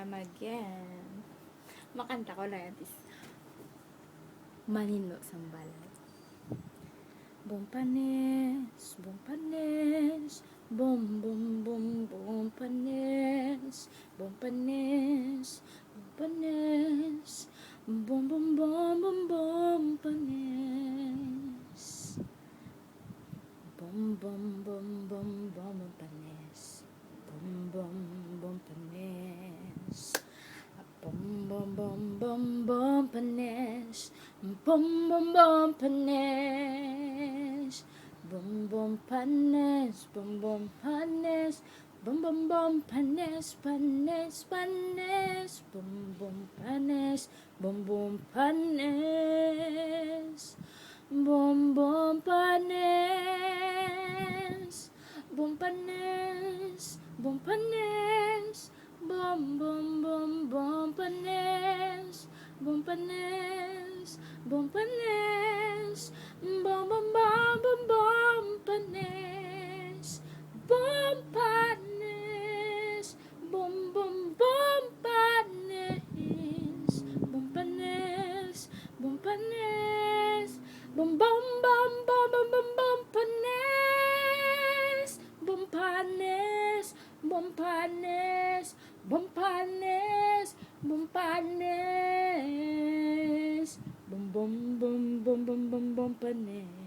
am again. Makanta ko lang is Manino Sambalat. Bumpanes, bumpanes, bum bum bum bumpanes, bumpanes, bumpanes, bum bum bum bum bumpanes, bum bum bum bum bumpanes, bum bum bumpanes. Bum bum bum bum bum panes, bum bum bum panes, bum bum panes, bum bum panes, bum bum bum panes, panes panes, bum bum panes, bum bum panes, bum bum panes, bum panes, bum panes. Bum bum bum bum panes, bum panes, bum panes, bum bum bum bum bum panes, bum panes, bum bum bum panes, bum panes, bum panes, bum bum bum bum bum bum bum panes, bum panes, bum panes. Bumpanes, bumpanes, bum bum bum bum bum bum bumpanes.